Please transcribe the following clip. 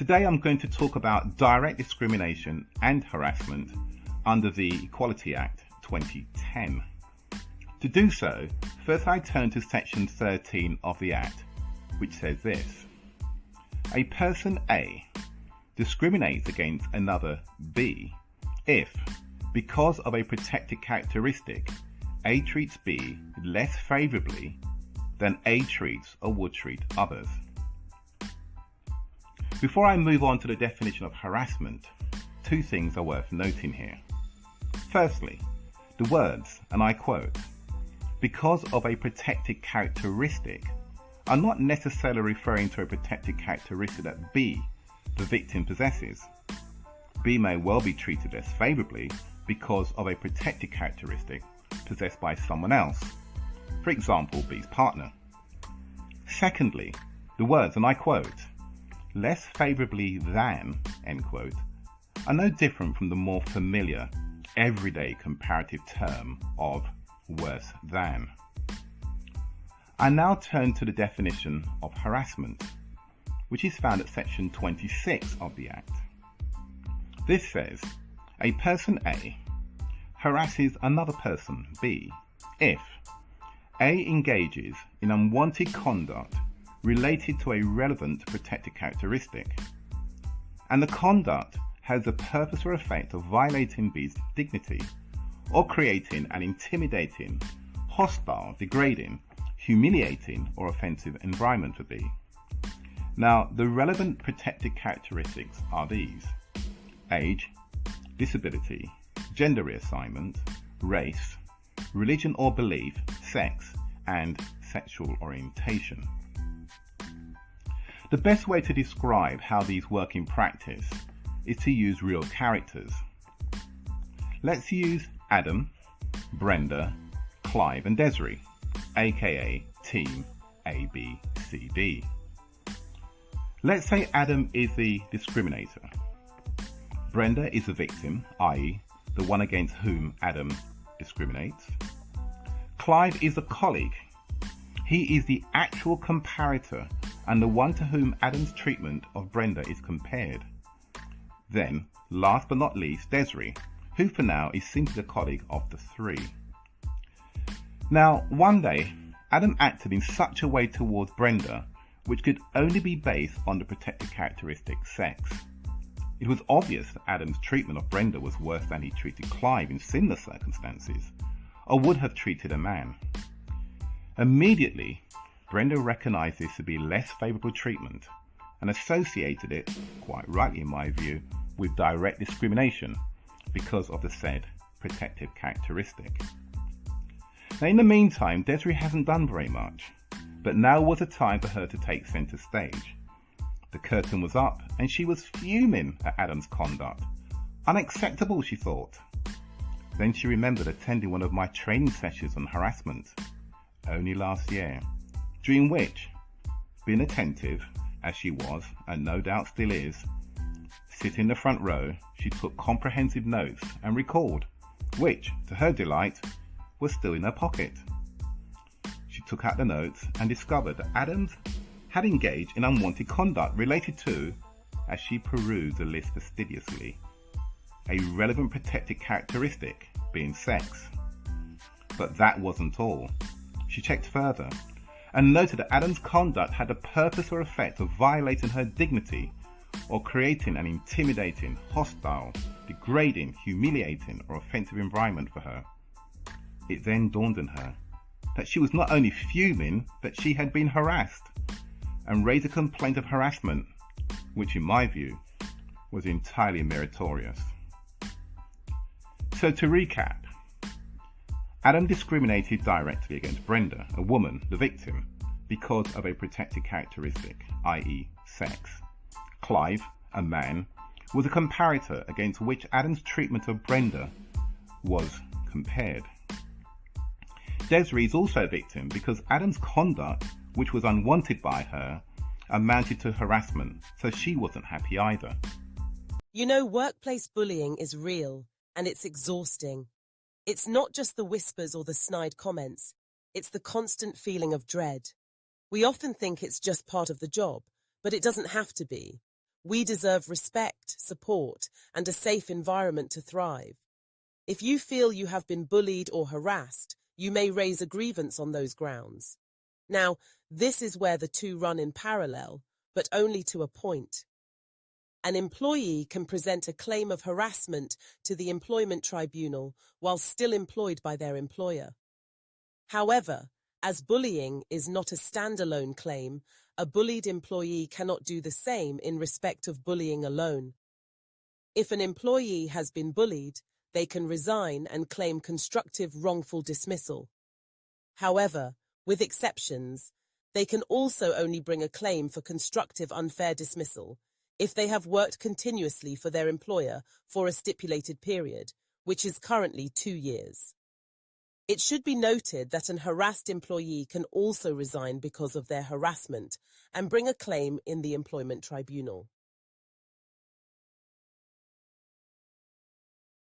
Today I'm going to talk about direct discrimination and harassment under the Equality Act 2010. To do so, first I turn to section 13 of the Act, which says this: a person A discriminates against another B if, because of a protected characteristic, A treats B less favourably than A treats or would treat others. Before I move on to the definition of harassment, two things are worth noting here. Firstly, the words, and I quote, "because of a protected characteristic," are not necessarily referring to a protected characteristic that B, the victim, possesses. B may well be treated less favourably because of a protected characteristic possessed by someone else, for example, B's partner. Secondly, the words, and I quote, "less favourably than," end quote, are no different from the more familiar, everyday comparative term of worse than. I now turn to the definition of harassment, which is found at section 26 of the Act. This says, a person A harasses another person B if A engages in unwanted conduct related to a relevant protected characteristic, and the conduct has the purpose or effect of violating B's dignity or creating an intimidating, hostile, degrading, humiliating or offensive environment for B. Now, the relevant protected characteristics are these: age, disability, gender reassignment, race, religion or belief, sex, and sexual orientation. The best way to describe how these work in practice is to use real characters. Let's use Adam, Brenda, Clive and Desiree, aka Team ABCD. Let's say Adam is the discriminator. Brenda is the victim, i.e. the one against whom Adam discriminates. Clive is a colleague. He is the actual comparator and the one to whom Adam's treatment of Brenda is compared. Then, last but not least, Desiree, who for now is simply the colleague of the three. Now, one day, Adam acted in such a way towards Brenda which could only be based on the protected characteristic sex. It was obvious that Adam's treatment of Brenda was worse than he treated Clive in similar circumstances, or would have treated a man. Immediately, Brenda recognised this to be less favourable treatment and associated it, quite rightly in my view, with direct discrimination because of the said protected characteristic. Now, in the meantime, Desiree hasn't done very much, but now was the time for her to take centre stage. The curtain was up and she was fuming at Adam's conduct. Unacceptable, she thought. Then she remembered attending one of my training sessions on harassment, only last year, during which, being attentive, as she was, and no doubt still is, sitting in the front row, she took comprehensive notes and recalled, which, to her delight, was still in her pocket. She took out the notes and discovered that Adams had engaged in unwanted conduct related to, as she perused the list fastidiously, a relevant protected characteristic being sex. But that wasn't all. She checked further and noted that Adam's conduct had the purpose or effect of violating her dignity or creating an intimidating, hostile, degrading, humiliating or offensive environment for her. It then dawned on her that she was not only fuming, but she had been harassed, and raised a complaint of harassment, which in my view was entirely meritorious. So to recap, Adam discriminated directly against Brenda, a woman, the victim, because of a protected characteristic, i.e. sex. Clive, a man, was a comparator against which Adam's treatment of Brenda was compared. Desiree is also a victim because Adam's conduct, which was unwanted by her, amounted to harassment, so she wasn't happy either. You know, workplace bullying is real, and it's exhausting. It's not just the whispers or the snide comments. It's the constant feeling of dread. We often think it's just part of the job, but it doesn't have to be. We deserve respect, support, and a safe environment to thrive. If you feel you have been bullied or harassed, you may raise a grievance on those grounds. Now, this is where the two run in parallel, but only to a point. An employee can present a claim of harassment to the employment tribunal while still employed by their employer. However, as bullying is not a standalone claim, a bullied employee cannot do the same in respect of bullying alone. If an employee has been bullied, they can resign and claim constructive wrongful dismissal. However, with exceptions, they can also only bring a claim for constructive unfair dismissal if they have worked continuously for their employer for a stipulated period, which is currently 2 years. It should be noted that an harassed employee can also resign because of their harassment and bring a claim in the employment tribunal.